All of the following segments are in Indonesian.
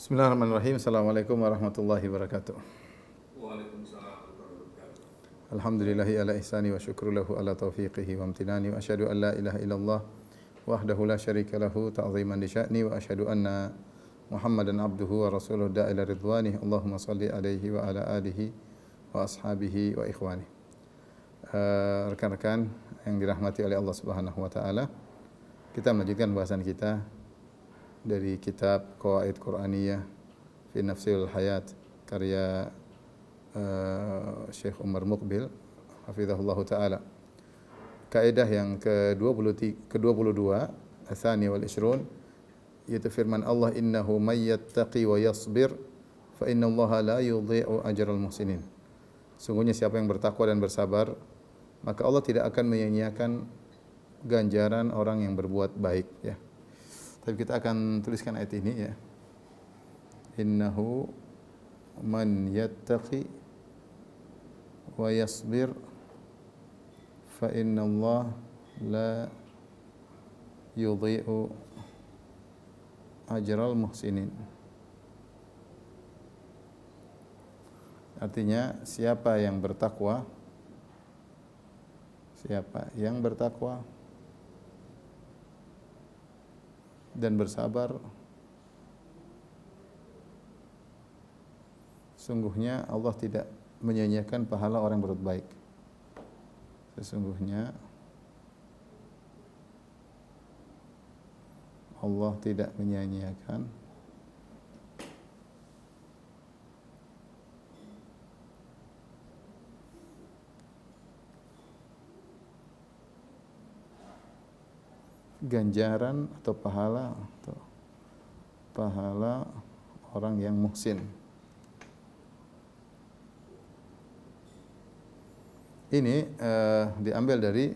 Bismillahirrahmanirrahim. Assalamualaikum warahmatullahi wabarakatuh. Waalaikumsalam warahmatullahi wabarakatuh. Alhamdulillahi ala ihsani wa syukru lahu ala taufiqihi wa amtinani wa asyhadu an la ilaha illallah wahdahu la syarika lahu ta'ziman li sya'ni wa asyhadu anna Muhammadan abduhu wa rasuluhu da'ila ridwani. Allahumma salli alaihi wa ala alihi wa ashabihi wa ikhwani. Rekan-rekan yang dirahmati oleh Allah Subhanahu wa taala, kita melanjutkan bahasan kita dari kitab Qawaid Qur'aniyah fi Nafsil Hayat karya Syekh Umar Muqbil hafizahullah taala. Kaidah yang ke-22 Ats-Tsani wal Ishrun, yaitu firman Allah, innahu may yattaqi wa yasbir fa innallaha la yudhi'u ajral muhsinin. Sungguhnya siapa yang bertakwa dan bersabar, maka Allah tidak akan menyia-nyiakan ganjaran orang yang berbuat baik, ya. Tapi kita akan tuliskan ayat ini, ya. Innahu man yattaqi wa yasbir fa innallaha la yudhi'u ajral muhsinin. Artinya siapa yang bertakwa dan bersabar, sungguhnya Allah tidak menyia-nyiakan pahala orang yang berbuat baik. Sesungguhnya Allah tidak menyia-nyiakan ganjaran atau pahala orang yang muhsin. Ini diambil dari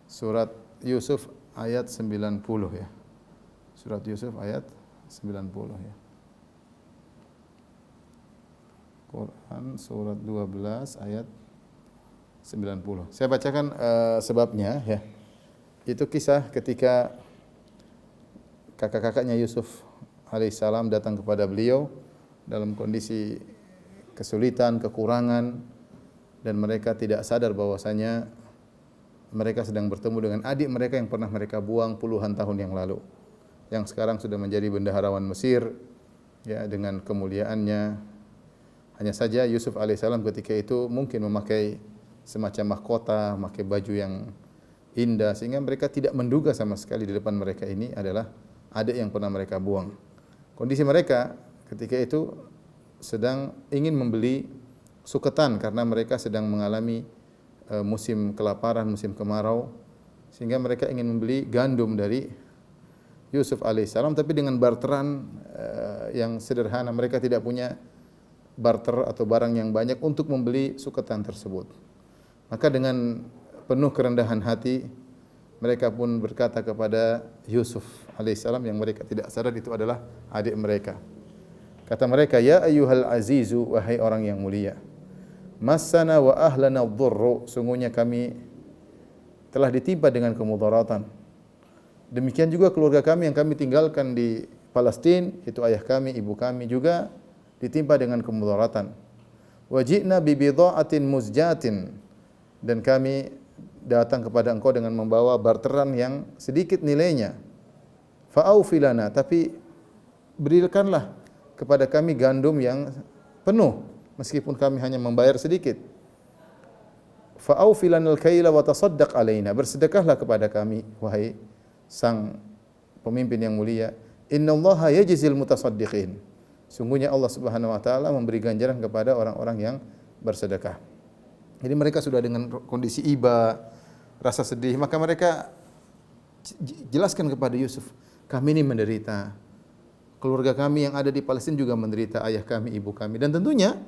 surat Yusuf ayat 90, ya. Surat Yusuf ayat 90, ya. Quran surat 12 ayat 90. Saya bacakan sebabnya, ya. Itu kisah ketika kakak-kakaknya Yusuf alaihissalam datang kepada beliau dalam kondisi kesulitan, kekurangan, dan mereka tidak sadar bahwasanya mereka sedang bertemu dengan adik mereka yang pernah mereka buang puluhan tahun yang lalu, yang sekarang sudah menjadi bendaharawan Mesir, ya, dengan kemuliaannya. Hanya saja Yusuf alaihissalam ketika itu mungkin memakai semacam mahkota, memakai baju yang indah, sehingga mereka tidak menduga sama sekali di depan mereka ini adalah adik yang pernah mereka buang. Kondisi mereka ketika itu sedang ingin membeli suketan karena mereka sedang mengalami musim kelaparan, musim kemarau, sehingga mereka ingin membeli gandum dari Yusuf alaihissalam, tapi dengan barteran yang sederhana. Mereka tidak punya barter atau barang yang banyak untuk membeli suketan tersebut. Maka dengan penuh kerendahan hati, mereka pun berkata kepada Yusuf alaihissalam, yang mereka tidak sadar itu adalah adik mereka. Kata mereka, ya ayyuhal azizu, wahai orang yang mulia, massana wa ahlana dhurru, sungguhnya kami telah ditimpa dengan kemudaratan. Demikian juga keluarga kami yang kami tinggalkan di Palestina, itu ayah kami, ibu kami juga ditimpa dengan kemudaratan. Wa ji'na bi bidha'atin muzjatin, dan kami datang kepada engkau dengan membawa barteran yang sedikit nilainya. Fa'aufilana, tapi berikanlah kepada kami gandum yang penuh, meskipun kami hanya membayar sedikit. Fa'aufilanal kaila wa tasaddaq alaina, bersedekahlah kepada kami, wahai sang pemimpin yang mulia. Innallaha yajzil mutasaddiqin, sungguhnya Allah Subhanahu wa taala memberi ganjaran kepada orang-orang yang bersedekah. Jadi mereka sudah dengan kondisi iba, rasa sedih, maka mereka jelaskan kepada Yusuf, kami ini menderita. Keluarga kami yang ada di Palestina juga menderita, ayah kami, ibu kami, dan tentunya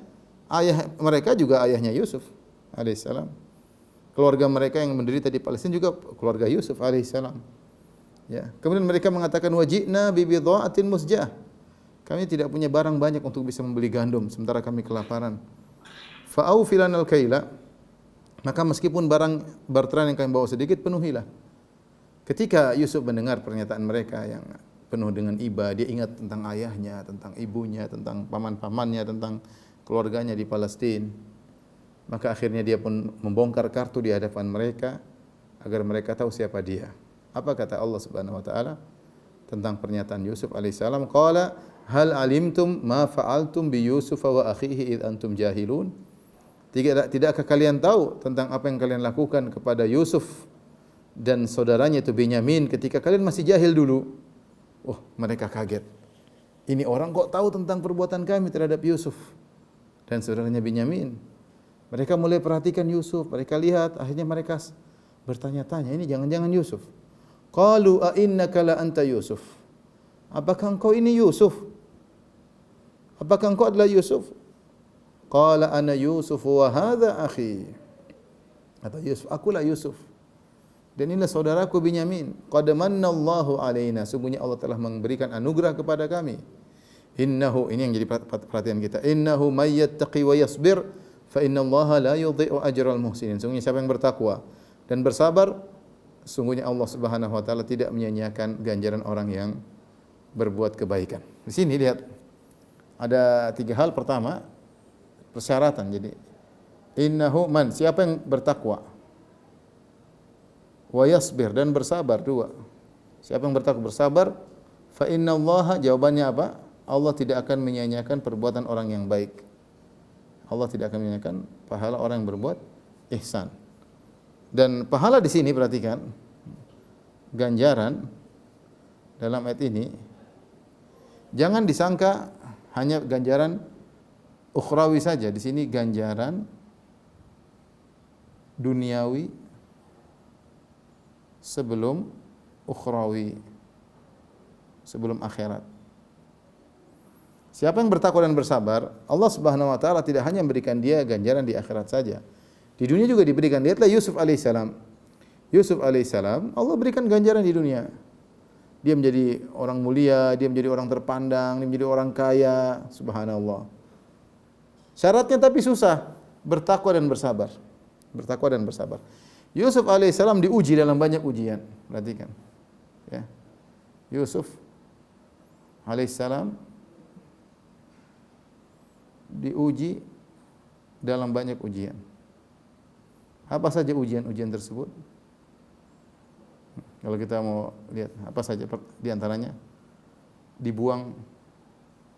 ayah mereka juga ayahnya Yusuf alaihissalam. Keluarga mereka yang menderita di Palestina juga keluarga Yusuf alaihissalam. Ya. Kemudian mereka mengatakan, wajibna bi bidha'atin musjah, kami tidak punya barang banyak untuk bisa membeli gandum, sementara kami kelaparan. Fa'aufilanal kaila, maka meskipun barang barteran yang kami bawa sedikit, penuhilah. Ketika Yusuf mendengar pernyataan mereka yang penuh dengan iba. Dia ingat tentang ayahnya, tentang ibunya, tentang paman-pamannya, tentang keluarganya di Palestina. Maka akhirnya dia pun membongkar kartu di hadapan mereka agar mereka tahu siapa dia. Apa kata Allah Subhanahu wa taala tentang pernyataan Yusuf alaihissalam? Qala hal alimtum ma fa'altum bi Yusuf wa akhihi id antum jahilun? Tidakkah kalian tahu tentang apa yang kalian lakukan kepada Yusuf dan saudaranya itu Benyamin ketika kalian masih jahil dulu? Oh, mereka kaget. Ini orang kok tahu tentang perbuatan kami terhadap Yusuf dan saudaranya Benyamin. Mereka mulai perhatikan Yusuf, mereka lihat, akhirnya mereka bertanya-tanya, ini jangan-jangan Yusuf. Qalu a innaka la anta Yusuf? Apakah engkau ini Yusuf? Apakah engkau adalah Yusuf? Qala ana Yusuf wa hadha akhi. Kata Yusuf, akulah Yusuf. Dan inilah saudaraku Benyamin. Qad manna Allahu alaina. Sungguhnya Allah telah memberikan anugerah kepada kami. Innahu, ini yang jadi perhatian kita. Innahu may yattaqi wa yasbir fa innallaha la yudhi'u ajral muhsinin. Sungguhnya siapa yang bertakwa dan bersabar, sungguhnya Allah Subhanahu wa taala tidak menyia-nyiakan ganjaran orang yang berbuat kebaikan. Di sini lihat ada 3 hal. Pertama, persyaratan. Jadi innahu man, siapa yang bertakwa, wa yasbir, dan bersabar. 2, siapa yang bertakwa bersabar, fa innallaha, jawabannya apa? Allah tidak akan menyia-nyiakan perbuatan orang yang baik. Allah tidak akan menyia-nyiakan pahala orang yang berbuat ihsan. Dan pahala di sini perhatikan, ganjaran dalam ayat ini jangan disangka hanya ganjaran ukhrawi saja. Di sini ganjaran duniawi sebelum ukhrawi, sebelum akhirat. Siapa yang bertakwa dan bersabar, Allah Subhanahu wa taala tidak hanya memberikan dia ganjaran di akhirat saja. Di dunia juga diberikan. Lihatlah Yusuf alaihissalam. Yusuf alaihissalam, Allah berikan ganjaran di dunia. Dia menjadi orang mulia, dia menjadi orang terpandang, dia menjadi orang kaya, subhanallah. Syaratnya tapi susah, bertakwa dan bersabar. Bertakwa dan bersabar. Yusuf alaihissalam diuji dalam banyak ujian. Perhatikan. Ya. Yusuf alaihissalam diuji dalam banyak ujian. Apa saja ujian-ujian tersebut? Kalau kita mau lihat apa saja di antaranya, dibuang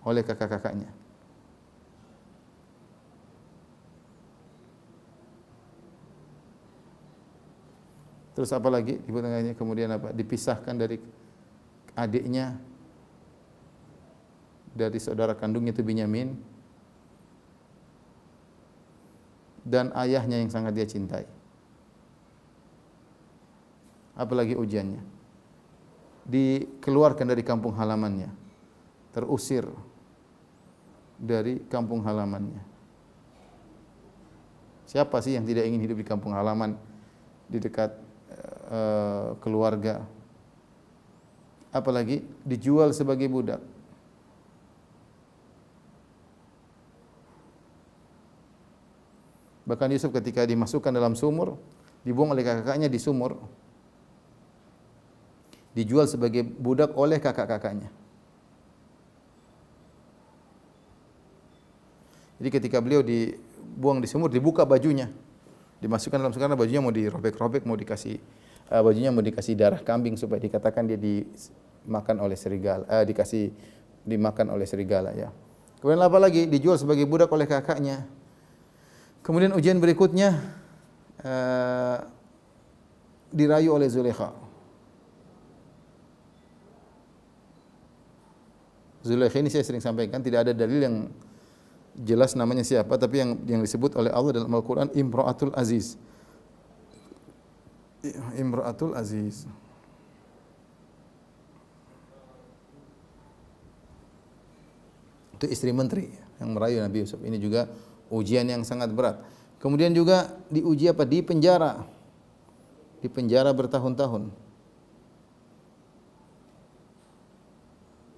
oleh kakak-kakaknya. Terus apa lagi? Kemudian apa? Dipisahkan dari adiknya, dari saudara kandungnya itu Benyamin, dan ayahnya yang sangat dia cintai. Apalagi ujiannya? Dikeluarkan dari kampung halamannya, terusir dari kampung halamannya. Siapa sih yang tidak ingin hidup di kampung halaman, di dekat keluarga? Apalagi dijual sebagai budak. Bahkan Yusuf ketika dimasukkan dalam sumur, dibuang oleh kakak-kakaknya di sumur, dijual sebagai budak oleh kakak-kakaknya. Jadi ketika beliau dibuang di sumur, dibuka bajunya, dimasukkan dalam sumur, karena bajunya mau dirobek-robek, bajunya mau dikasih darah kambing supaya dikatakan dia dimakan oleh serigala, dimakan oleh serigala, ya. Kemudian apa lagi? Dijual sebagai budak oleh kakaknya. Kemudian ujian berikutnya dirayu oleh Zulaikha. Zulaikha ini saya sering sampaikan, tidak ada dalil yang jelas namanya siapa, tapi yang disebut oleh Allah dalam Al-Quran Imra'atul Aziz. Imra'atul Aziz. Itu istri menteri yang merayu Nabi Yusuf. Ini juga ujian yang sangat berat. Kemudian juga diuji apa? Di penjara. Di penjara bertahun-tahun.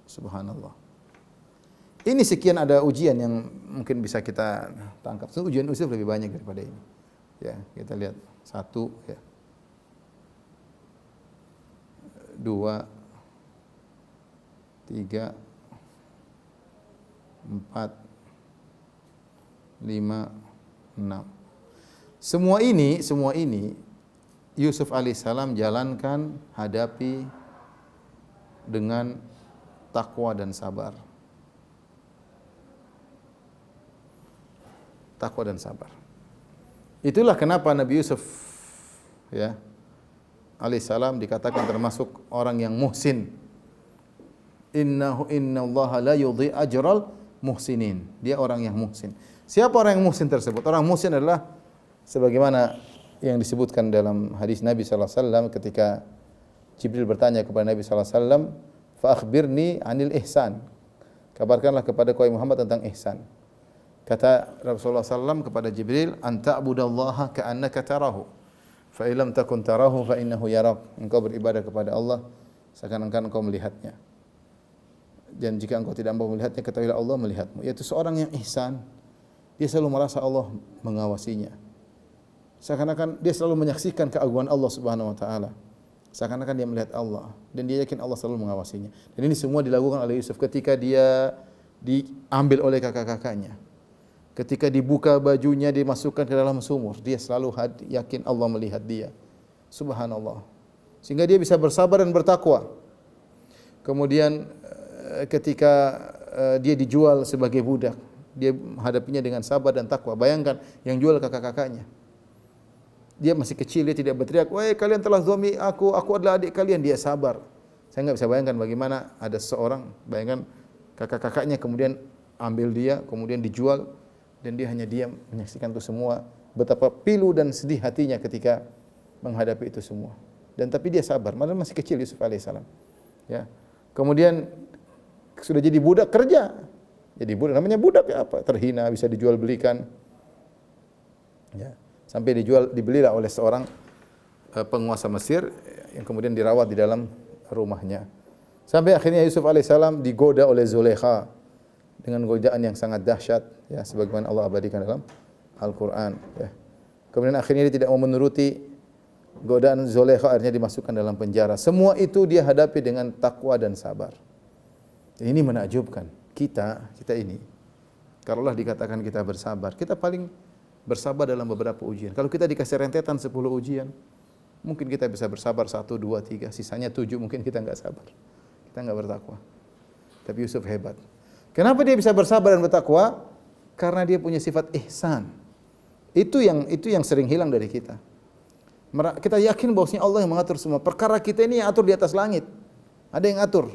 Subhanallah. Ini sekian ada ujian yang mungkin bisa kita tangkap. So, ujian Yusuf lebih banyak daripada ini. Ya, kita lihat 1, ya. 2, 3, 4, 5, 6. Semua ini Yusuf alaihissalam jalankan, hadapi dengan takwa dan sabar. Takwa dan sabar. Itulah kenapa Nabi Yusuf ya alaihissalam dikatakan termasuk orang yang muhsin. Innallaha la yudhi ajral muhsinin. Dia orang yang muhsin. Siapa orang yang muhsin tersebut? Orang muhsin adalah sebagaimana yang disebutkan dalam hadis Nabi sallallahu alaihi wasallam ketika Jibril bertanya kepada Nabi sallallahu alaihi wasallam, "Fa akhbirni 'anil ihsan." Kabarkanlah kepada kau Muhammad tentang ihsan. Kata Rasulullah SAW kepada Jibril, "Anta abudallaha ka'annaka tarahu, fa illam takun tarahu fa innahu yarak." Engkau beribadah kepada Allah seakan-akan engkau melihatnya. Dan jika engkau tidak mampu melihatnya, ketahuilah Allah melihatmu. Yaitu seorang yang ihsan, dia selalu merasa Allah mengawasinya. Seakan-akan dia selalu menyaksikan keagungan Allah Subhanahu wa taala. Seakan-akan dia melihat Allah dan dia yakin Allah selalu mengawasinya. Dan ini semua dilakukan oleh Yusuf ketika dia diambil oleh kakak-kakaknya. Ketika dibuka bajunya, dimasukkan ke dalam sumur, dia selalu yakin Allah melihat dia. Subhanallah. Sehingga dia bisa bersabar dan bertakwa. Kemudian ketika dia dijual sebagai budak, dia menghadapinya dengan sabar dan takwa. Bayangkan yang jual kakak-kakaknya. Dia masih kecil, dia tidak berteriak, "Wahai kalian telah zalimi aku adalah adik kalian." Dia sabar. Saya enggak bisa bayangkan bagaimana ada seorang, bayangkan kakak-kakaknya kemudian ambil dia, kemudian dijual, dan dia hanya diam menyaksikan itu semua. Betapa pilu dan sedih hatinya ketika menghadapi itu semua. Dan tapi dia sabar, padahal masih kecil Yusuf alaihissalam. Ya. Kemudian sudah jadi budak kerja. Jadi budak, namanya budak ya apa? Terhina, bisa dijual belikan. Ya. Sampai dibelilah oleh seorang penguasa Mesir yang kemudian dirawat di dalam rumahnya. Sampai akhirnya Yusuf alaihissalam digoda oleh Zulaikha dengan godaan yang sangat dahsyat, ya, sebagaimana Allah abadikan dalam Al-Quran. Ya. Kemudian akhirnya dia tidak mau menuruti godaan Zulaikha, akhirnya dimasukkan dalam penjara. Semua itu dia hadapi dengan takwa dan sabar. Dan ini menakjubkan. Kita ini, kalaulah dikatakan kita bersabar, kita paling bersabar dalam beberapa ujian. Kalau kita dikasih rentetan 10 ujian, mungkin kita bisa bersabar 1, 2, 3, sisanya 7 mungkin kita enggak sabar. Kita enggak bertakwa. Tapi Yusuf hebat. Kenapa dia bisa bersabar dan bertakwa? Karena dia punya sifat ihsan. Itu yang sering hilang dari kita. Kita yakin bahwasanya Allah yang mengatur semua. Perkara kita ini yang atur di atas langit. Ada yang atur.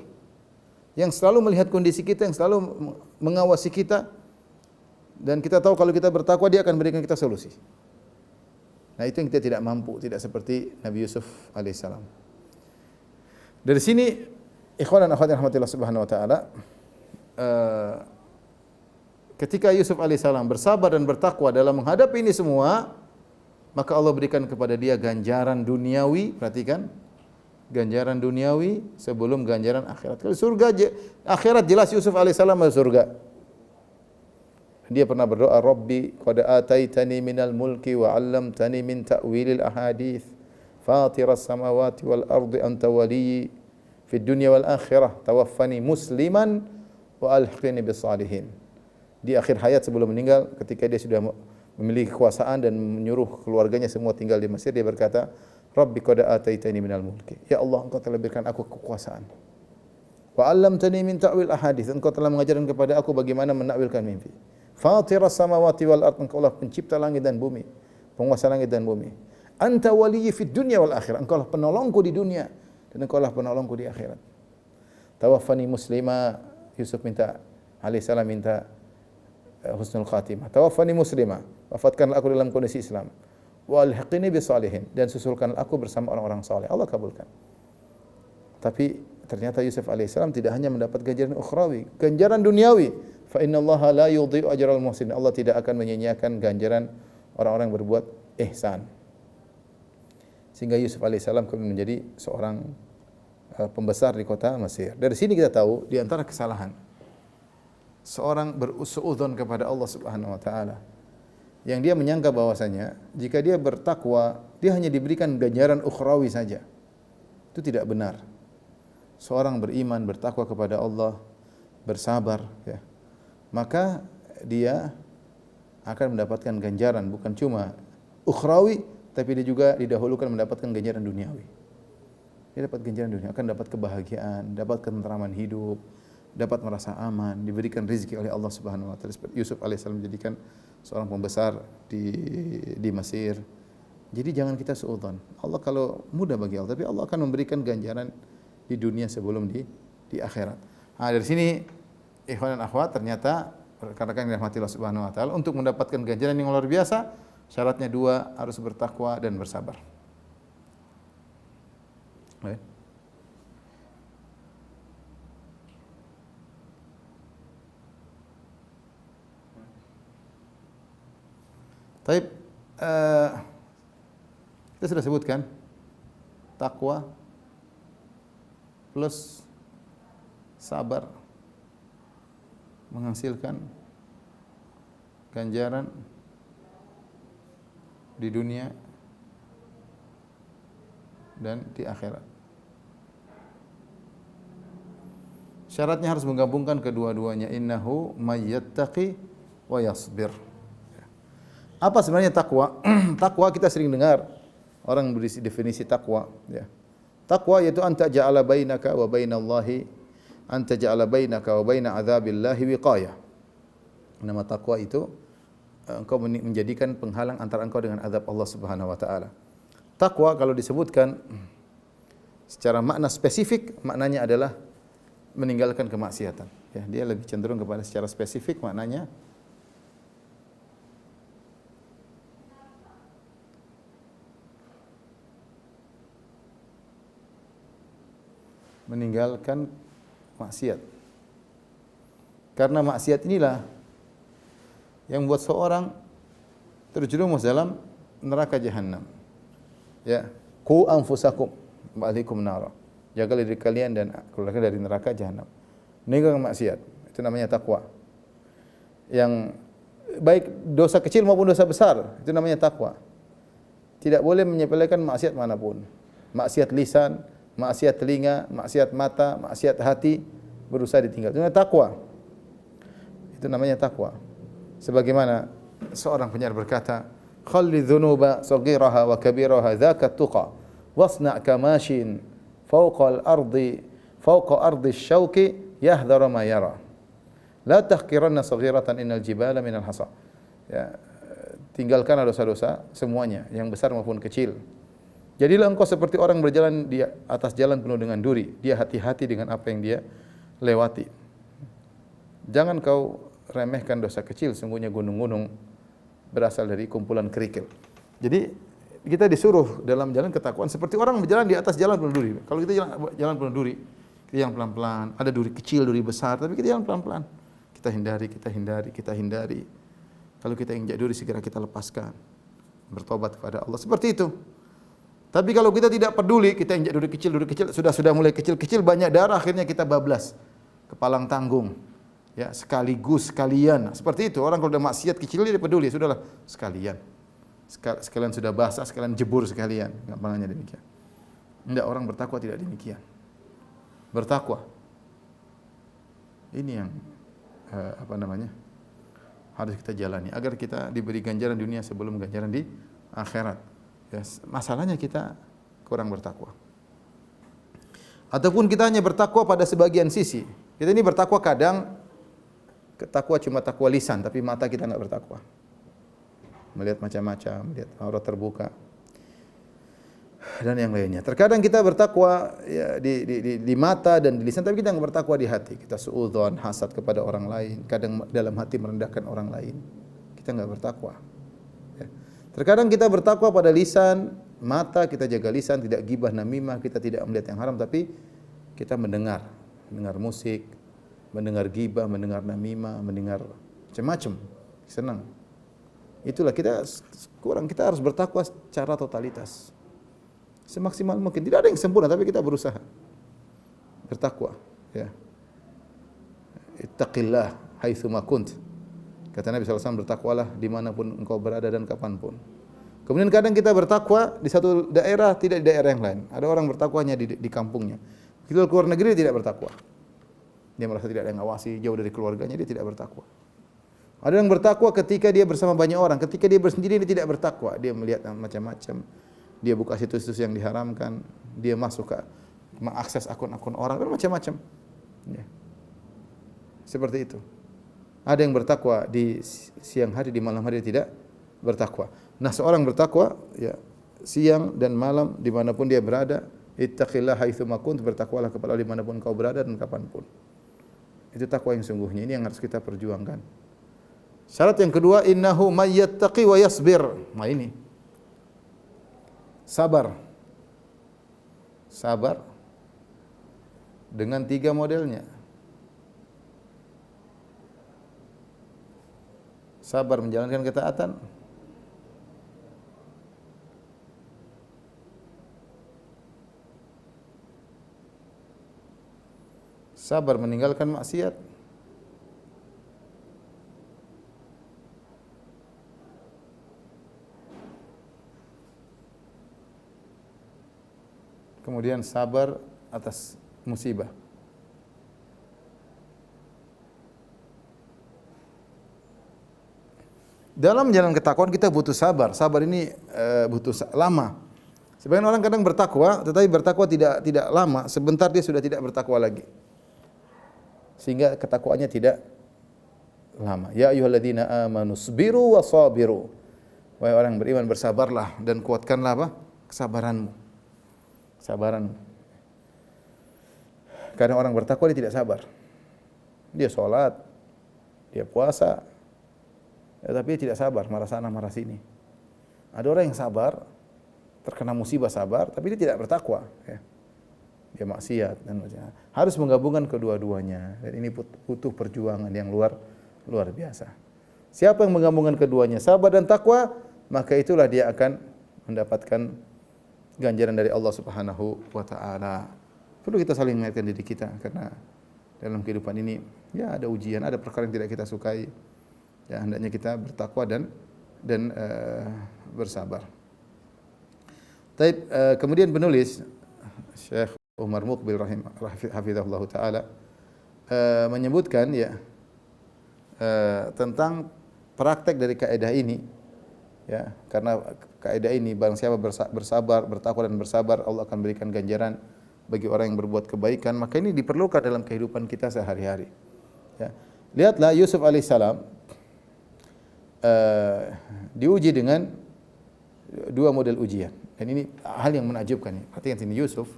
Yang selalu melihat kondisi kita, yang selalu mengawasi kita. Dan kita tahu kalau kita bertakwa, dia akan berikan kita solusi. Nah, itu yang kita tidak mampu, tidak seperti Nabi Yusuf alaihissalam. Dari sini, ikhwan dan akhwat yang rahmatillah subhanahu wa ta'ala, ketika Yusuf alaihissalam bersabar dan bertakwa dalam menghadapi ini semua, maka Allah berikan kepada dia ganjaran duniawi. Perhatikan, ganjaran duniawi sebelum ganjaran akhirat. Kalau surga, akhirat jelas Yusuf alaihissalam masuk surga. Dia pernah berdoa, Rabbi qad ataitani minal mulki wa 'allamtani min ta'wilil ahadits fatiras samawati wal ardi anta waliyyi fid dunya wal akhirah tawaffani musliman wa alhiqni bis salihin. Di akhir hayat sebelum meninggal, ketika dia sudah memiliki kekuasaan dan menyuruh keluarganya semua tinggal di Mesir, dia berkata, Rabbi qad ataitani minal mulki. Ya Allah, Engkau telah berikan aku kekuasaan. Wa 'allamtani min ta'wil ahadits. Engkau telah mengajarkan kepada aku bagaimana menakwilkan mimpi. Fatiras samawati wal ard. Engkau lah pencipta langit dan bumi, penguasa langit dan bumi. Anta waliyyi fid dunya wal akhirah. Engkau lah penolongku di dunia dan Engkau lah penolongku di akhirat. Tawaffani muslima. Yusuf alaihissalam minta husnul khatimah. Tawaffani muslima. Wafatkanlah aku dalam kondisi Islam. Wa alhiqni bis salihin. Dan susulkanlah aku bersama orang-orang saleh. Allah kabulkan. Tapi ternyata Yusuf alaihissalam tidak hanya mendapat ganjaran ukhrawi, ganjaran duniawi. Fa innallaha la yudhi'u ajral muhsin. Allah tidak akan menyia-nyiakan ganjaran orang-orang yang berbuat ihsan. Sehingga Yusuf alaihissalam kemudian menjadi seorang pembesar di kota Mesir. Dari sini kita tahu di antara kesalahan seorang bersuudzon kepada Allah Subhanahu wa taala, yang dia menyangka bahwasanya jika dia bertakwa, dia hanya diberikan ganjaran ukhrawi saja. Itu tidak benar. seorang beriman, bertakwa kepada Allah, bersabar, ya, maka dia akan mendapatkan ganjaran bukan cuma ukhrawi, tapi dia juga didahulukan mendapatkan ganjaran duniawi. Dia dapat ganjaran dunia, akan dapat kebahagiaan, dapat ketenteraman hidup, dapat merasa aman, diberikan rezeki oleh Allah Subhanahu wa taala. Seperti Yusuf alaihissalam dijadikan seorang pembesar di Mesir. Jadi jangan kita suudzon. Allah kalau mudah bagi Allah, tapi Allah akan memberikan ganjaran di dunia sebelum di akhirat. Nah, dari sini ikhwan dan akhwat, ternyata rekan-rekan yang dirahmati Allah Subhanahu wa taala, untuk mendapatkan ganjaran yang luar biasa, syaratnya dua, harus bertakwa dan bersabar. Baik. Taib, kita sudah sebutkan takwa plus sabar menghasilkan ganjaran di dunia dan di akhirat. Syaratnya harus menggabungkan kedua-duanya. Innahu may yattaqi wa yasbir. Apa sebenarnya takwa? Takwa kita sering dengar orang beri definisi takwa, ya. Takwa yaitu anta ja'ala bainaka wa bainallahi, anta ja'ala bainaka wa baina adzabillahi wiqayah. Nama takwa itu engkau menjadikan penghalang antara engkau dengan azab Allah Subhanahu wa taala. Takwa kalau disebutkan secara makna spesifik, maknanya adalah meninggalkan kemaksiatan. Ya, dia lebih cenderung kepada secara spesifik maknanya meninggalkan maksiat. Karena maksiat inilah yang membuat seorang terjerumus dalam neraka jahanam. Ya, qu anfusakum wa ahlikum nar. Jagalah diri kalian dan keluarga dari neraka jahanam. Meninggalkan maksiat, itu namanya takwa. Yang baik dosa kecil maupun dosa besar, itu namanya takwa. Tidak boleh menyepelekan maksiat manapun. Maksiat lisan, maksiat telinga, maksiat mata, maksiat hati, berusaha ditinggal. Itu namanya takwa. Itu namanya takwa. Sebagaimana seorang penyair berkata, "Khalli dhunuba saghiraha wa kabiraha dzaka tuqa, wasna' kamashin fawqa al-ardi asy-syauqi yahdharu ma yara. La tahqiranna saghiratan innal jibala minal hasa." Ya, tinggalkanlah dosa-dosa semuanya, yang besar maupun kecil. Jadilah engkau seperti orang berjalan di atas jalan penuh dengan duri. Dia hati-hati dengan apa yang dia lewati. Jangan kau remehkan dosa kecil, sungguhnya gunung-gunung berasal dari kumpulan kerikil. Jadi kita disuruh dalam jalan ketakwaan seperti orang berjalan di atas jalan penuh duri. Kalau kita jalan penuh duri, kita jalan pelan-pelan. Ada duri kecil, duri besar, tapi kita jalan pelan-pelan. Kita hindari. Kalau kita injak duri, segera kita lepaskan. Bertobat kepada Allah. Seperti itu. Tapi kalau kita tidak peduli, kita injak duri kecil, sudah mulai kecil-kecil, banyak darah, akhirnya kita bablas, kepalang tanggung, ya, sekalian. Seperti itu, orang kalau udah maksiat kecil dia peduli, sudahlah sekalian sudah basah, sekalian jebur sekalian, gampangannya demikian. Tidak, orang bertakwa tidak demikian. Bertakwa, ini yang harus kita jalani agar kita diberi ganjaran dunia sebelum ganjaran di akhirat. Ya, masalahnya kita kurang bertakwa. Ataupun kita hanya bertakwa pada sebagian sisi. Kita ini bertakwa kadang takwa cuma takwa lisan, tapi mata kita enggak bertakwa. Melihat macam-macam, melihat aurat terbuka dan yang lainnya. Terkadang kita bertakwa ya, di mata dan di lisan, tapi kita enggak bertakwa di hati. Kita suudzon, hasad kepada orang lain, kadang dalam hati merendahkan orang lain. Kita enggak bertakwa. Terkadang kita bertakwa pada lisan, mata kita jaga lisan, tidak gibah namimah, kita tidak melihat yang haram, tapi kita mendengar musik, mendengar gibah, mendengar namimah, mendengar macam-macam, senang. Itulah kita harus bertakwa secara totalitas. Semaksimal mungkin. Tidak ada yang sempurna, tapi kita berusaha bertakwa, ya. Ittaqillah haitsu ma kunt. Kata Nabi SAW, bertakwalah dimanapun engkau berada dan kapanpun. Kemudian kadang kita bertakwa di satu daerah, tidak di daerah yang lain. Ada orang bertakwanya di kampungnya. Begitu keluar negeri dia tidak bertakwa. Dia merasa tidak ada yang ngawasi, jauh dari keluarganya, dia tidak bertakwa. Ada yang bertakwa ketika dia bersama banyak orang, ketika dia bersendiri dia tidak bertakwa. Dia melihat macam-macam. Dia buka situs-situs yang diharamkan, dia masuk ke mengakses akun-akun orang dan macam-macam. Ya. Seperti itu. Ada yang bertakwa di siang hari, di malam hari dia tidak bertakwa. Nah, seorang bertakwa ya siang dan malam dimanapun dia berada. Ittaqillaha haitsuma kunt, bertakwalah kepada Allah dimanapun kau berada dan kapanpun. Itu takwa yang sungguhnya, ini yang harus kita perjuangkan. Syarat yang kedua, innahu may yattaqi wa yasbir. Nah ini. Sabar. Sabar dengan 3 modelnya. Sabar menjalankan ketaatan. Sabar meninggalkan maksiat. Kemudian sabar atas musibah. Dalam menjalankan ketakwaan kita butuh sabar. Sabar ini butuh lama. Sebagian orang kadang bertakwa, tetapi bertakwa tidak lama. Sebentar dia sudah tidak bertakwa lagi. Sehingga ketakwaannya tidak lama. Ya ayyuhalladzina amanu sabiru wa sabiru. Wahai orang yang beriman, bersabarlah dan kuatkanlah apa? Kesabaranmu. Kesabaran. Kadang orang bertakwa dia tidak sabar. Dia sholat, dia puasa, tapi dia tidak sabar, marah sana marah sini. Ada orang yang sabar, terkena musibah sabar, tapi dia tidak bertakwa. Ya. Dia maksiat dan macam. Harus menggabungkan kedua-duanya. Dan ini butuh perjuangan yang luar biasa. Siapa yang menggabungkan keduanya, sabar dan takwa, maka itulah dia akan mendapatkan ganjaran dari Allah Subhanahu wa taala. Perlu kita saling mengingatkan diri kita karena dalam kehidupan ini ya ada ujian, ada perkara yang tidak kita sukai. Ya hendaknya kita bertakwa dan bersabar. Kemudian penulis Syekh Umar Muqbil hafizahullah taala menyebutkan ya tentang praktek dari kaidah ini ya, karena kaidah ini barang siapa bersabar, bertakwa dan bersabar, Allah akan berikan ganjaran bagi orang yang berbuat kebaikan, maka ini diperlukan dalam kehidupan kita sehari-hari. Ya. Lihatlah Yusuf alaihissalam diuji dengan 2 model ujian. Dan ini hal yang menakjubkan. Perhatikan sini, Yusuf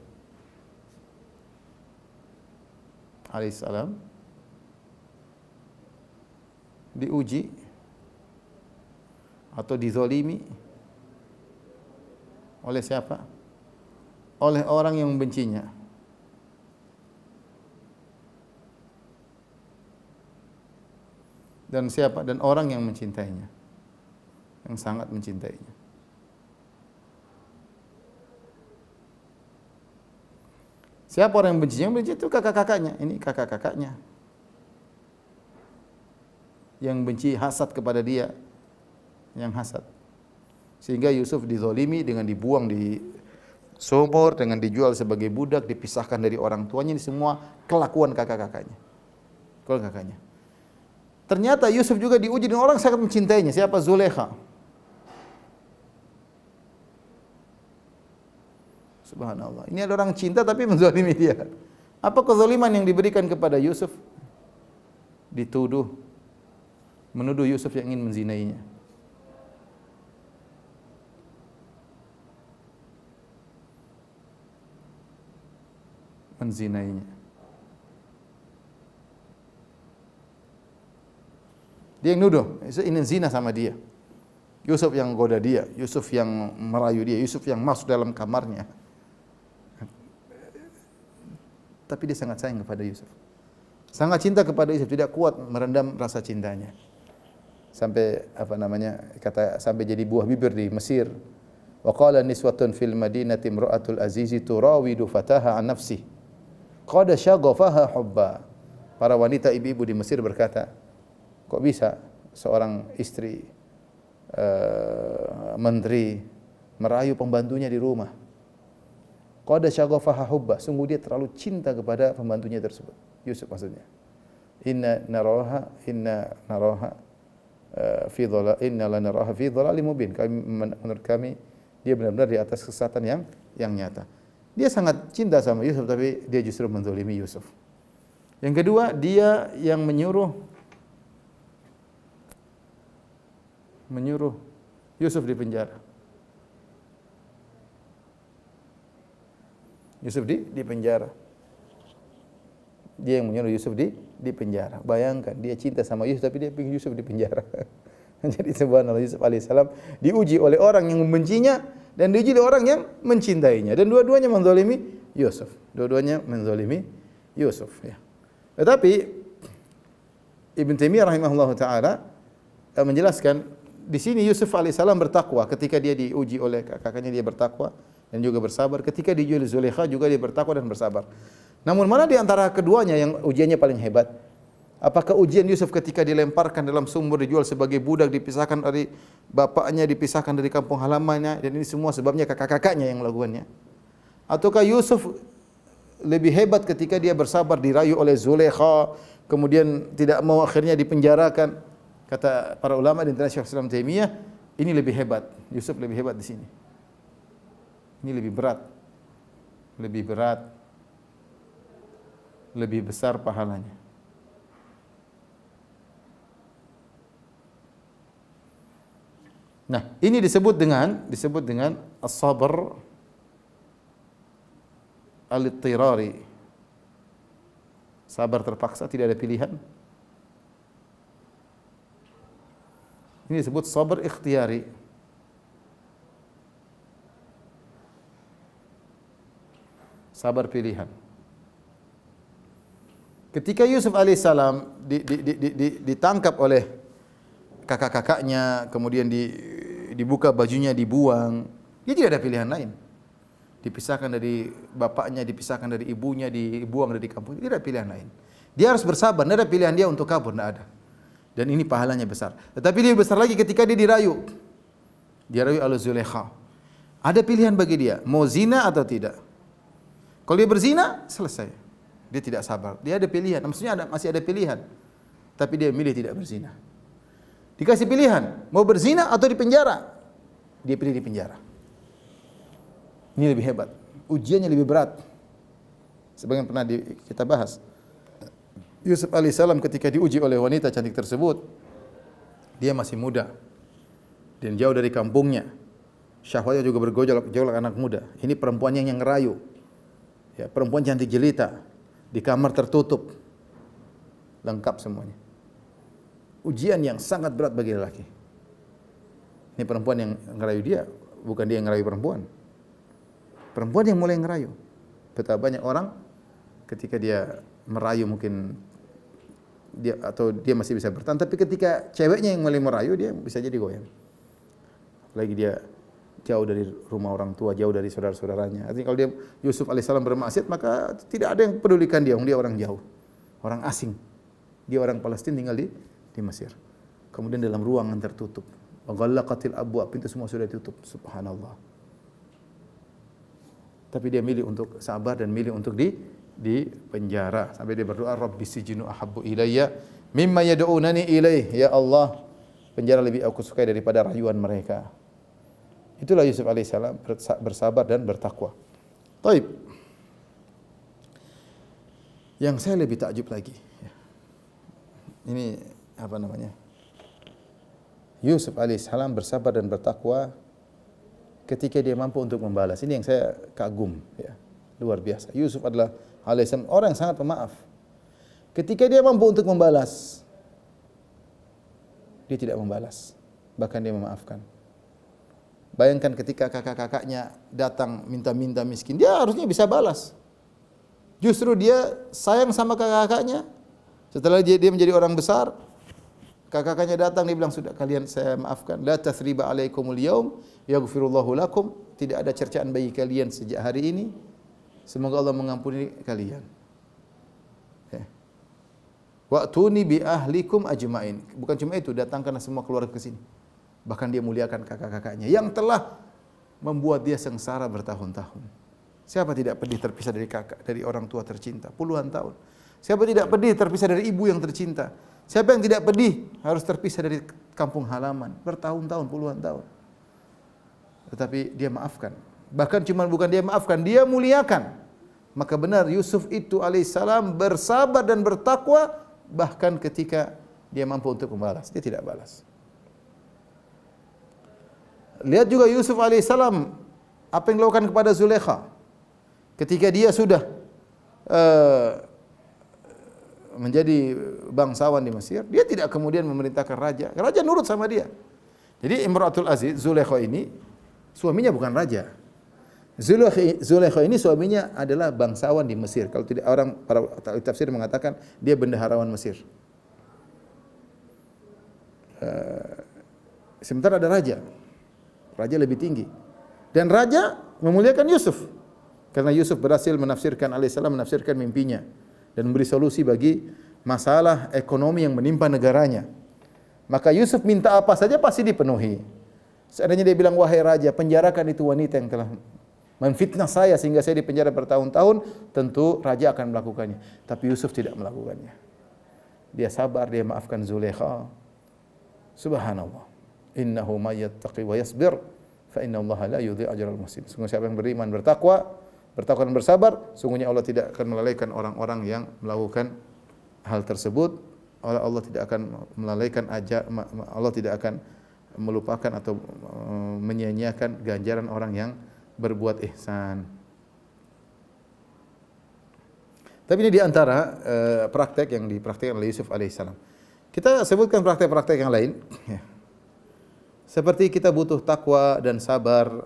alaihissalam diuji atau dizolimi oleh siapa? Oleh orang yang membencinya. Dan siapa? Dan orang yang mencintainya, yang sangat mencintainya. Siapa orang yang bencinya? Yang benci itu kakak-kakaknya. Ini kakak-kakaknya yang benci, hasad kepada dia, yang hasad. Sehingga Yusuf dizalimi dengan dibuang di sumur, dengan dijual sebagai budak, dipisahkan dari orang tuanya. Ini semua kelakuan kakak-kakaknya. Kelakuan kakaknya. Ternyata Yusuf juga diuji dengan orang sangat mencintainya. Siapa? Zulekha. Subhanallah. Ini ada orang cinta tapi menzalimi dia. Apa kezaliman yang diberikan kepada Yusuf? Menuduh Yusuf yang ingin menzinainya. Dia yang nuduh, Yusuf ingin zina sama dia. Yusuf yang goda dia, Yusuf yang merayu dia, Yusuf yang masuk dalam kamarnya. Tapi dia sangat sayang kepada Yusuf. Sangat cinta kepada Yusuf, tidak kuat merendam rasa cintanya. Sampai sampai jadi buah bibir di Mesir. Wa qala niswatun fil madinati imra'atul azizi turawidu fataha an nafsi. Qad syaghafaha hubba. Para wanita ibu-ibu di Mesir berkata, kok bisa seorang istri menteri merayu pembantunya di rumah? Qad syaghafaha hubba, sungguh dia terlalu cinta kepada pembantunya tersebut. Yusuf maksudnya. Inna naraha fi dhalal inna lanaraha fi dhalalin mubin. Menurut kami dia benar-benar di atas kesesatan yang nyata. Dia sangat cinta sama Yusuf tapi dia justru menzalimi Yusuf. Yang kedua, dia yang menyuruh Yusuf di penjara. Yusuf di penjara. Dia yang menyuruh Yusuf di penjara. Bayangkan, dia cinta sama Yusuf tapi dia ingin Yusuf di penjara. Jadi subhanallah, Yusuf alaihissalam diuji oleh orang yang membencinya dan diuji oleh orang yang mencintainya, dan dua-duanya menzalimi Yusuf. Dua-duanya menzalimi Yusuf, ya. Tetapi Ibn Taimiyah rahimahullah taala menjelaskan di sini Yusuf alaihissalam bertakwa ketika dia diuji oleh kakaknya, dia bertakwa dan juga bersabar. Ketika diuji oleh Zulaikha juga dia bertakwa dan bersabar. Namun mana di antara keduanya yang ujiannya paling hebat? Apakah ujian Yusuf ketika dilemparkan dalam sumur, dijual sebagai budak, dipisahkan dari bapaknya, dipisahkan dari kampung halamannya, dan ini semua sebabnya kakak-kakaknya yang melakukannya? Ataukah Yusuf lebih hebat ketika dia bersabar, dirayu oleh Zulaikha, kemudian tidak mau, akhirnya dipenjarakan? Kata para ulama di antara Syekh Islam Taimiyah, ini lebih hebat. Yusuf lebih hebat di sini. Ini lebih berat. Lebih besar pahalanya. Nah, ini disebut dengan as-sabr al-ittirari. Sabar terpaksa, tidak ada pilihan. Ini disebut sabar ikhtiyari. Sabar pilihan. Ketika Yusuf alaihissalam ditangkap oleh kakak-kakaknya, kemudian dibuka bajunya, dibuang, dia tidak ada pilihan lain. Dipisahkan dari bapaknya, dipisahkan dari ibunya, dibuang dari kampung, tidak ada pilihan lain. Dia harus bersabar, tidak ada pilihan dia untuk kabur, tidak ada. Dan ini pahalanya besar. Tetapi dia besar lagi ketika dia dirayu. Dirayu oleh Zulaikha. Ada pilihan bagi dia, mau zina atau tidak. Kalau dia berzina, selesai. Dia tidak sabar. Dia ada pilihan, maksudnya masih ada pilihan. Tapi dia milih tidak berzina. Dikasih pilihan, mau berzina atau di penjara. Dia pilih di penjara. Ini lebih hebat. Ujiannya lebih berat. Sebagaimana pernah kita bahas. Yusuf alaihissalam ketika diuji oleh wanita cantik tersebut, dia masih muda dan jauh dari kampungnya. Syahwatnya juga bergejolak anak muda. Ini perempuan yang ngerayu. Ya, perempuan cantik jelita di kamar tertutup. Lengkap semuanya. Ujian yang sangat berat bagi lelaki. Ini perempuan yang ngerayu dia, bukan dia yang ngerayu perempuan. Perempuan yang mulai ngerayu. Betapa banyak orang ketika dia merayu mungkin dia masih bisa bertahan, tapi ketika ceweknya yang mulai merayu, dia bisa jadi goyang. Apalagi dia jauh dari rumah orang tua, jauh dari saudara-saudaranya. Artinya kalau dia Yusuf alaihissalam bermaksiat, maka tidak ada yang pedulikan dia orang jauh, orang asing. Dia orang Palestina tinggal di Mesir. Kemudian dalam ruangan tertutup. Waghallaqatil abwab, pintu semua sudah ditutup. Subhanallah. Tapi dia milih untuk sabar dan milih untuk di penjara sampai dia berdoa, Rabbi sijinu ahabbu ilayya mimma yad'unani ilaih. Ya Allah, penjara lebih aku sukai daripada rayuan mereka. Itulah Yusuf alaihissalam, bersabar dan bertakwa. Taib. Yang saya lebih takjub lagi, ini apa namanya? Yusuf alaihissalam bersabar dan bertakwa ketika dia mampu untuk membalas. Ini yang saya kagum, ya. Luar biasa. Yusuf adalah alaihissalam orang yang sangat pemaaf. Ketika dia mampu untuk membalas, dia tidak membalas, bahkan dia memaafkan. Bayangkan ketika kakak-kakaknya datang minta-minta miskin, dia harusnya bisa balas. Justru dia sayang sama kakak-kakaknya. Setelah dia menjadi orang besar, kakak-kakaknya datang, dia bilang, sudah kalian saya maafkan. La tathriba alaikumul yaum yaghfirullahu lakum. Tidak ada cercaan bagi kalian sejak hari ini. Semoga Allah mengampuni kalian. Wa'tuni bi ahlikum ajmain. Bukan cuma itu, datangkanlah semua keluarga ke sini. Bahkan dia muliakan kakak-kakaknya yang telah membuat dia sengsara bertahun-tahun. Siapa tidak pedih terpisah dari kakak, dari orang tua tercinta puluhan tahun? Siapa tidak pedih terpisah dari ibu yang tercinta? Siapa yang tidak pedih harus terpisah dari kampung halaman bertahun-tahun, puluhan tahun? Tetapi dia maafkan. Bahkan bukan dia maafkan, dia muliakan. Maka benar Yusuf itu alaihissalam bersabar dan bertakwa bahkan ketika dia mampu untuk membalas, dia tidak balas. Lihat juga Yusuf alaihissalam apa yang dilakukan kepada Zulaikha. Ketika dia sudah menjadi bangsawan di Mesir, dia tidak kemudian memerintahkan raja. Raja nurut sama dia. Jadi Imratul Aziz, Zulaikha ini suaminya bukan raja. Zulaikha ini suaminya adalah bangsawan di Mesir. Kalau tidak orang para tafsir mengatakan dia bendaharawan Mesir. Sementara ada raja. Raja lebih tinggi. Dan raja memuliakan Yusuf. Karena Yusuf berhasil menafsirkan mimpinya dan memberi solusi bagi masalah ekonomi yang menimpa negaranya. Maka Yusuf minta apa saja pasti dipenuhi. Seandainya dia bilang, wahai raja, penjarakan itu wanita yang telah memfitnah saya sehingga saya dipenjara bertahun-tahun, tentu raja akan melakukannya. Tapi Yusuf tidak melakukannya. Dia sabar, dia maafkan Zulaikha. Subhanallah. Innahu may yattaqi wa yasbir fa innallaha la yudhi'u ajral muhsin. Sungguh siapa yang beriman, bertakwa dan bersabar, sungguhnya Allah tidak akan melalaikan orang-orang yang melakukan hal tersebut. Allah tidak akan melalaikan Allah tidak akan melupakan atau menyia-nyiakan ganjaran orang yang berbuat ihsan. Tapi ini di antara praktek yang dipraktikkan oleh Yusuf alaihissalam. Kita sebutkan praktek-praktek yang lain. Seperti kita butuh takwa dan sabar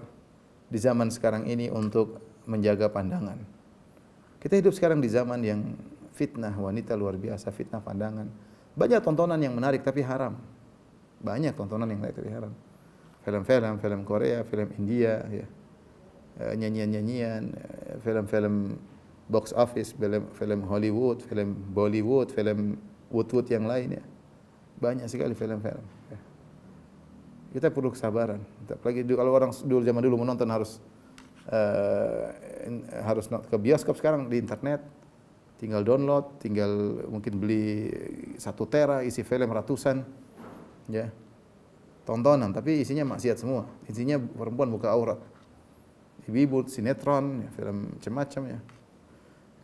di zaman sekarang ini untuk menjaga pandangan. Kita hidup sekarang di zaman yang fitnah wanita luar biasa, fitnah pandangan. Banyak tontonan yang menarik tapi haram. Banyak tontonan yang menarik tapi haram. Film Korea, film India, ya. Nyanyian-nyanyian, film-film box office, film Hollywood, film Bollywood, film Wood yang lain, ya. Banyak sekali film-film. Ya. Kita perlu kesabaran. Apalagi kalau orang zaman dulu menonton harus ke bioskop, sekarang di internet tinggal download, tinggal mungkin beli 1 tera isi film ratusan, ya, tontonan, tapi isinya maksiat semua, isinya perempuan buka aurat, ibu-ibu, sinetron, ya, film macam-macam, ya.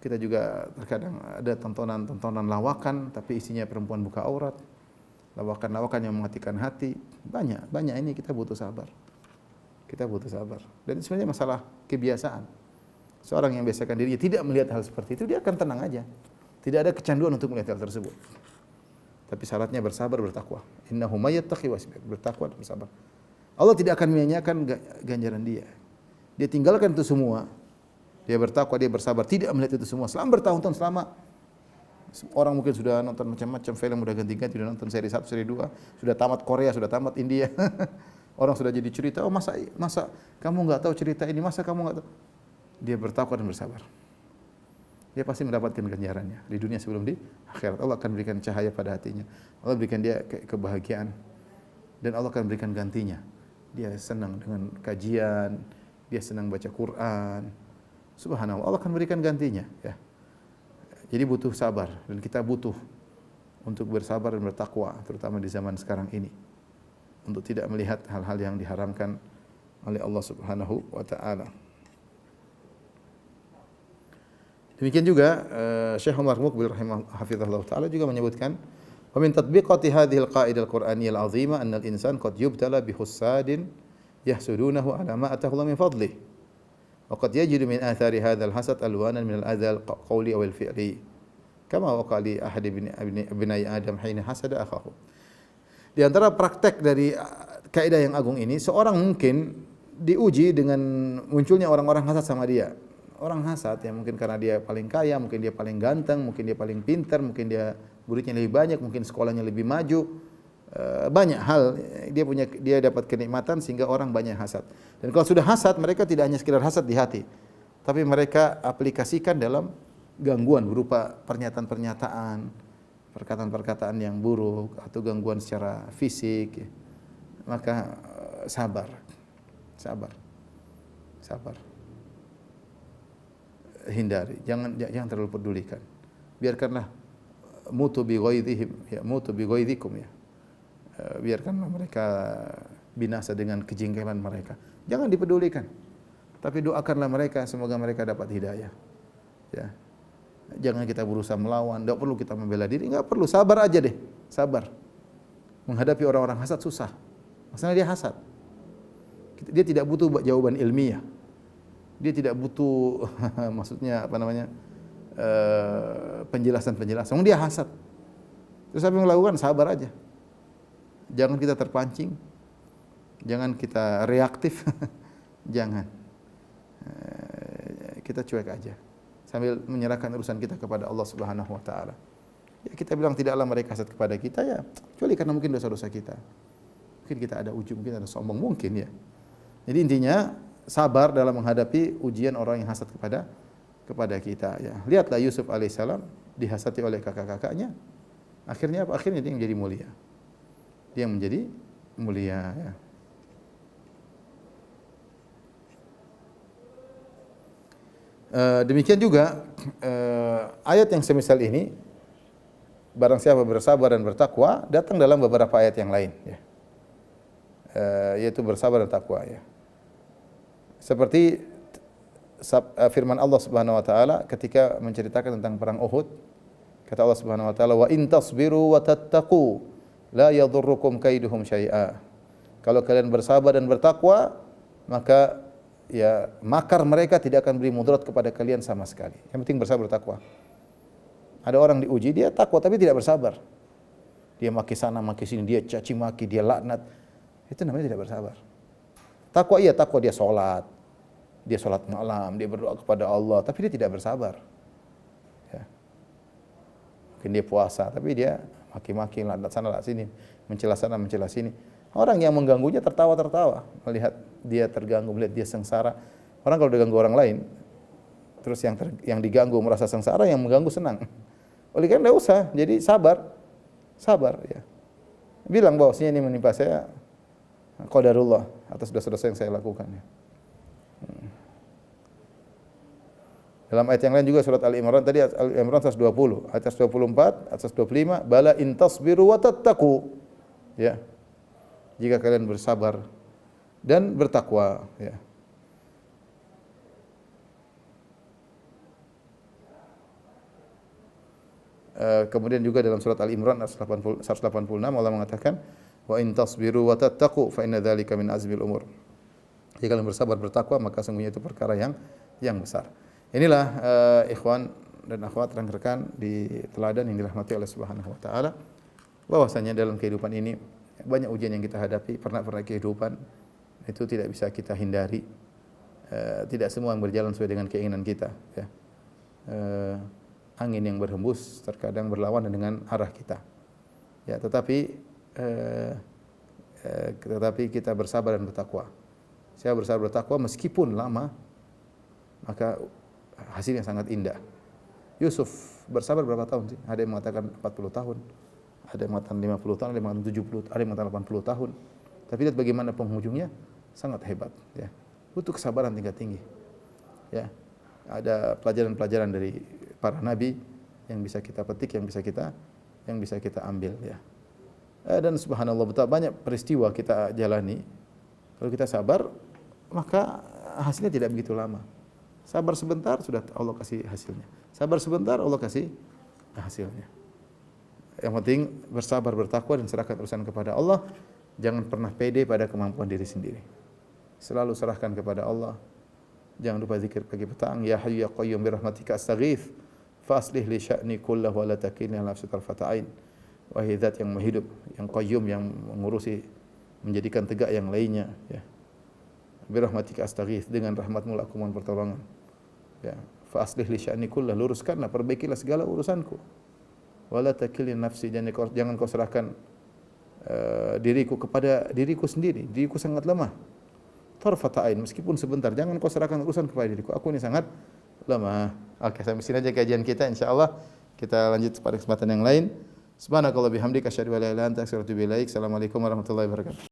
Kita juga terkadang ada tontonan lawakan, tapi isinya perempuan buka aurat, lawakan-lawakan yang mematikan hati, banyak ini. Kita butuh sabar. Dan sebenarnya masalah kebiasaan. Seorang yang biasakan dirinya tidak melihat hal seperti itu, dia akan tenang aja. Tidak ada kecanduan untuk melihat hal tersebut. Tapi syaratnya bersabar, bertakwa. Innahu may yattaqi wa yasbir, bertakwa dan bersabar. Allah tidak akan menyia-nyiakan ganjaran dia. Dia tinggalkan itu semua. Dia bertakwa, dia bersabar, tidak melihat itu semua. Selama bertahun-tahun, selama orang mungkin sudah nonton macam-macam film, sudah ganti-ganti, sudah nonton seri 1, seri 2, sudah tamat Korea, sudah tamat India. Orang sudah jadi cerita, oh masa kamu enggak tahu cerita ini, masa kamu enggak tahu. Dia bertakwa dan bersabar. Dia pasti mendapatkan ganjarannya di dunia sebelum di akhirat. Allah akan berikan cahaya pada hatinya. Allah berikan dia kebahagiaan dan Allah akan berikan gantinya. Dia senang dengan kajian, dia senang baca Quran. Subhanallah, Allah akan berikan gantinya, ya. Jadi butuh sabar dan kita butuh untuk bersabar dan bertakwa terutama di zaman sekarang ini. Untuk tidak melihat hal-hal yang diharamkan oleh Allah Subhanahu wa taala. Demikian juga Syekh Umar Muqbil rahimahullah taala juga menyebutkan, "Wa min tatbiqati hadhihi al-qa'idah al-Qur'aniyyah al-'azimah anna al-insan qad yubtala bi hussadin yahsudunahu 'ala ma atahu Allah min fadlih. Wa qad yajidu min athari hadha al-hasad alwanan min al-adha al-qawli aw al-fi'li. Kama waqa li ahad ibni Adam hina hasada akhahu." Di antara praktek dari kaidah yang agung ini, seorang mungkin diuji dengan munculnya orang-orang hasad sama dia. Orang hasad ya mungkin karena dia paling kaya, mungkin dia paling ganteng, mungkin dia paling pintar, mungkin dia muridnya lebih banyak, mungkin sekolahnya lebih maju. Banyak hal dia dapat kenikmatan sehingga orang banyak hasad. Dan kalau sudah hasad, mereka tidak hanya sekedar hasad di hati, tapi mereka aplikasikan dalam gangguan berupa pernyataan-pernyataan, perkataan-perkataan yang buruk atau gangguan secara fisik, ya. Maka sabar. hindari, jangan terlalu pedulikan. Biarkanlah mutu bi ghaidhihim, ya mutu bi ghaidhikum ya. Biarkanlah mereka binasa dengan kejengkelan mereka. Jangan dipedulikan. Tapi doakanlah mereka semoga mereka dapat hidayah. Ya. Jangan kita berusaha melawan, enggak perlu kita membela diri, enggak perlu, sabar aja deh, sabar. Menghadapi orang-orang hasad susah. Maksudnya dia hasad. Dia tidak butuh jawaban ilmiah. Dia tidak butuh maksudnya apa namanya? Penjelasan-penjelasan. Dia hasad. Terus apa yang melakukan? Sabar aja. Jangan kita terpancing. Jangan kita reaktif. Jangan. Kita cuek aja. Sambil menyerahkan urusan kita kepada Allah Subhanahu wa taala. Ya, kita bilang tidaklah mereka hasad kepada kita ya, kecuali karena mungkin dosa-dosa kita. Mungkin kita ada ujub, mungkin ada sombong, mungkin ya. Jadi intinya sabar dalam menghadapi ujian orang yang hasad kepada kita ya. Lihatlah Yusuf alaihissalam dihasati oleh kakak-kakaknya. Akhirnya apa? Akhirnya dia menjadi mulia. Dia menjadi mulia ya. Demikian juga ayat yang semisal ini, barang siapa bersabar dan bertakwa, datang dalam beberapa ayat yang lain ya. Yaitu bersabar dan takwa ya. Seperti firman Allah Subhanahu wa taala ketika menceritakan tentang perang Uhud, kata Allah Subhanahu wa taala, "Wa in tasbiru wa tattaqu la yadhurrukum kaiduhum syai'a." Kalau kalian bersabar dan bertakwa, maka ya makar mereka tidak akan beri mudarat kepada kalian sama sekali. Yang penting bersabar bertakwa. Ada orang diuji dia takwa tapi tidak bersabar. Dia maki sana maki sini, dia caci maki, dia laknat. Itu namanya tidak bersabar. Takwa iya, takwa dia sholat malam, dia berdoa kepada Allah, tapi dia tidak bersabar. Ya. Mungkin dia puasa, tapi dia maki-maki, laknat sana laknat sini, mencela sana mencela sini. Orang yang mengganggunya tertawa-tertawa melihat dia terganggu, melihat dia sengsara. Orang kalau diganggu orang lain, terus yang diganggu merasa sengsara, yang mengganggu senang. Oleh karena tidak usah, jadi sabar ya. Bilang bahwasanya ini menimpa saya qadarullah atas dosa-dosa yang saya lakukan ya. Dalam ayat yang lain juga surat Al-Imran tadi, Al-Imran 120, ayat 124, ayat 125, bala in tasbiru wa tattaqu. Ya. Jika kalian bersabar dan bertakwa ya. Kemudian juga dalam surat Al-Imran 186 Allah mengatakan wa in tasbiru wa tattaqu fa inna dzalika min azmil umur. Jika kalian bersabar bertakwa maka sungguhnya itu perkara yang besar. Inilah ikhwan dan akhwat rekan-rekan di teladan yang dirahmati oleh Subhanahu wa taala, bahwasanya dalam kehidupan ini banyak ujian yang kita hadapi, pernah kehidupan itu tidak bisa kita hindari. Tidak semua yang berjalan sesuai dengan keinginan kita ya. Angin yang berhembus terkadang berlawanan dengan arah kita. Ya, tetapi kita bersabar dan bertakwa. Saya bersabar bertakwa meskipun lama, maka hasilnya sangat indah. Yusuf bersabar berapa tahun sih? Ada yang mengatakan 40 tahun, ada yang mengatakan 50 tahun, ada yang mengatakan 70, ada yang mengatakan 80 tahun. Tapi lihat bagaimana penghujungnya, sangat hebat ya. Butuh kesabaran tingkat tinggi. Ya. Ada pelajaran-pelajaran dari para nabi yang bisa kita petik, yang bisa kita ambil ya. Dan subhanallah betapa banyak peristiwa kita jalani. Kalau kita sabar, maka hasilnya tidak begitu lama. Sabar sebentar sudah Allah kasih hasilnya. Sabar sebentar Allah kasih hasilnya. Yang penting bersabar, bertakwa dan serahkan urusan kepada Allah. Jangan pernah pede pada kemampuan diri sendiri. Selalu serahkan kepada Allah. Jangan lupa zikir pagi petang. Ya Hayyu ya Qayyum bi rahmatika astaghits fa aslih li sya'ni kullahu wa la takilni ala nafsi tarfata ain. Wahai zat yang hidup, yang Qayyum, yang mengurusi, menjadikan tegak yang lainnya ya. Bi rahmatika astaghits, dengan rahmatmu aku mohon pertolongan. Ya, fa aslih li sya'ni kullahu, luruskanlah, perbaikilah segala urusanku. Wa la takilni nafsi, jangan kau serahkan diriku kepada diriku sendiri. Diriku sangat lemah. Tarfata ain, meskipun sebentar, jangan kau serahkan urusan kepada diriku. Aku ini sangat lemah. Oke, sampai sini aja kajian kita. Insyaallah kita lanjut pada kesempatan yang lain. Subhanakallah bihamdika asyhadu an la ilaha illa anta astaghfiruka wa atubu ilaik. Assalamualaikum warahmatullahi wabarakatuh.